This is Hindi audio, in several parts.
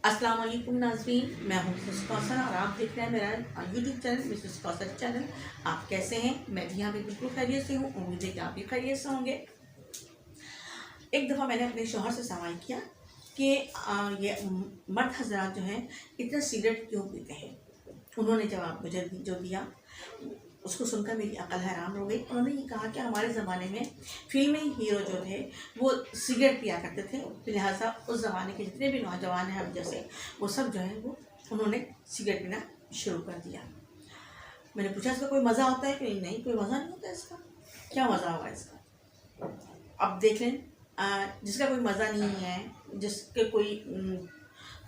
अस्सलाम वालेकुम नाज़रीन, मैं हूँ मिसेस कौसर और आप देख रहे हैं मेरा YouTube channel Mrs Kausar channel. आप कैसे हैं? मैं भी यहाँ पे बिल्कुल खैरियत से हूँ। उम्मीद है कि आप भी खैरियत से होंगे। एक दफ़ा मैंने अपने शौहर से सवाल किया कि ये मर्द हजरात जो हैं इतना सिगरेट क्यों पीते हैं। उन्होंने जवाब मुझे जो दिया उसको सुनकर मेरी अकल हैरान हो गई। उन्होंने ये कहा कि हमारे ज़माने में फिल्मी हीरो जो थे वो सिगरेट पिया करते थे, लिहाजा उस ज़माने के जितने भी नौजवान हैं हम जैसे वो सब जो है वो उन्होंने सिगरेट पीना शुरू कर दिया। मैंने पूछा इसका कोई मज़ा होता है कि नहीं, कोई मज़ा नहीं होता इसका। क्या मज़ा होगा इसका? अब देख लें, जिसका कोई मज़ा नहीं है, जिसके कोई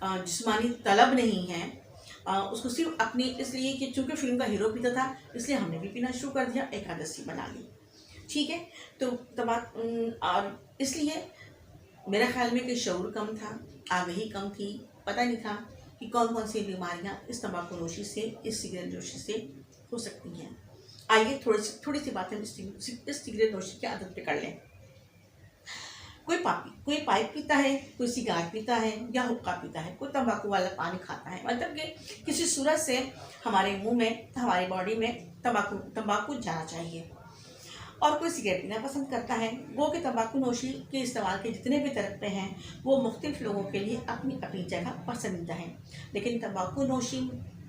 जिस्मानी तलब नहीं है, उसको सिर्फ अपनी इसलिए कि चूँकि फिल्म का हीरो पीता था इसलिए हमने भी पीना शुरू कर दिया, एक आदत सी बना ली। ठीक है, तो तमाक और इसलिए मेरा ख्याल में कि शऊर कम था, आगाही कम थी, पता नहीं था कि कौन कौन सी बीमारियां इस तंबाकू नोशी से, इस सिगरेट नोशी से हो सकती हैं। आइए थोड़ी सी बातें इस सिगरेट नोशी की आदत पे कर लें। कोई पाइप पीता है, कोई सिगार पीता है या हुक्का पीता है, कोई तंबाकू वाला पानी खाता है, मतलब कि किसी सूरत से हमारे मुंह में, हमारी बॉडी में तंबाकू जाना चाहिए। और कोई सिगरेट पीना पसंद करता है। वो कि तंबाकू नोशी के इस्तेमाल के जितने भी तरीक़े हैं वो मुख्तलिफ लोगों के लिए अपनी अपनी जगह पसंदीदा हैं, लेकिन तंबाकू नोशी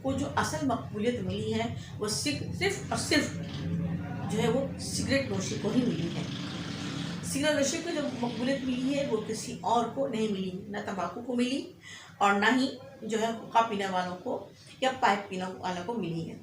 को जो असल मकबूलियत मिली है वो सिर्फ और सिर्फ जो है वो सिगरेट नोशी को ही मिली है। सिगरेट नशे को जो मकबूलियत मिली है वो किसी और को नहीं मिली, ना तंबाकू को मिली और ना ही जो है हुक्का पीने वालों को या पाइप पीने वालों को मिली है।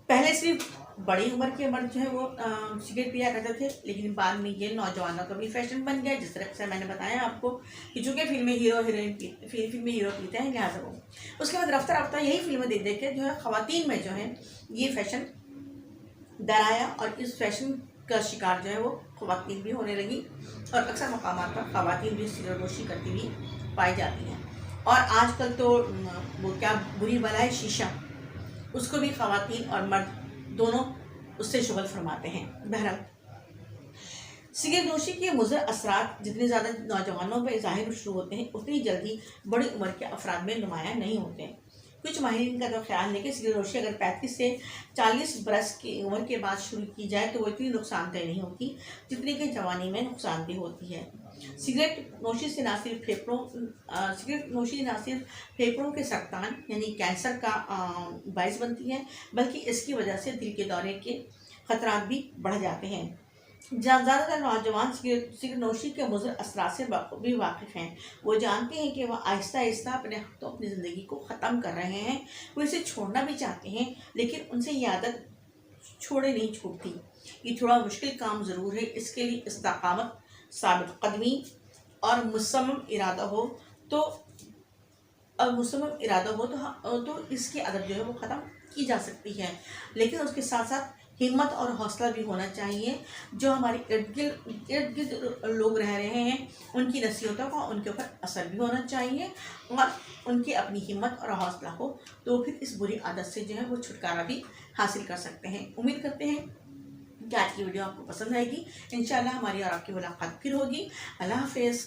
पहले सिर्फ बड़ी उम्र के मर्द जो है वो सिगरेट पिया करते थे, लेकिन बाद में ये नौजवानों का भी फैशन बन गया। जिस तरह से मैंने बताया आपको कि चूँकि फिल्मी हीरो पीते हैं, लिहाजा वो उसके बाद रफ्ता रफ्ता यही फिल्में देख देख के जो है ख़वातीन में जो है ये फैशन डराया और इस फैशन का शिकार जो है वो ख़वातीन भी होने लगी और अक्सर मकामात पर ख़वातीन भी सिगरेट नोशी करती हुई पाई जाती हैं। और आजकल तो वो क्या बुरी बला है शीशा, उसको भी ख़वातीन और मर्द दोनों उससे शुगल फरमाते हैं। बहरहाल सिगरेट नोशी के मुज़र असरात जितने ज़्यादा नौजवानों पर ज़ाहिर शुरू होते हैं उतनी जल्दी बड़ी उम्र के अफराद में नुमायाँ नहीं होते हैं। कुछ माहिरीन का तो ख्याल है कि सिगरेट नोशी अगर 35 से 40 बरस की उम्र के बाद शुरू की जाए तो वो इतनी नुकसानदेह नहीं होती जितनी कि जवानी में नुकसानदेह होती है। सिगरेट नोशी से ना सिर्फ फेफड़ों के सरतान यानी कैंसर का बायस बनती है, बल्कि इसकी वजह से दिल के दौरे के खतरात भी बढ़ जाते हैं। ज़्यादातर नौजवान सिगरेट नोशी के मुज़र असरात से भी वाकिफ़ हैं। वो जानते हैं कि वह आहिस्ता आहिस्ता अपनी ज़िंदगी को ख़त्म कर रहे हैं। वो इसे छोड़ना भी चाहते हैं, लेकिन उनसे ये आदत छोड़े नहीं छूटती। ये थोड़ा मुश्किल काम ज़रूर है। इसके लिए इस्तिक़ामत, साबित कदमी और मुसम्मम इरादा हो तो इसकी आदत जो है वो ख़त्म की जा सकती है। लेकिन उसके साथ साथ हिम्मत और हौसला भी होना चाहिए। जो हमारे इर्द गिर्द लोग रह रहे हैं उनकी नसीहतों का उनके ऊपर असर भी होना चाहिए और उनकी अपनी हिम्मत और हौसला हो तो फिर इस बुरी आदत से जो है वो छुटकारा भी हासिल कर सकते हैं। उम्मीद करते हैं कि आज की वीडियो आपको पसंद आएगी। इंशाल्लाह हमारी और आपकी मुलाकात फिर होगी। अल्लाह हाफ़िज़।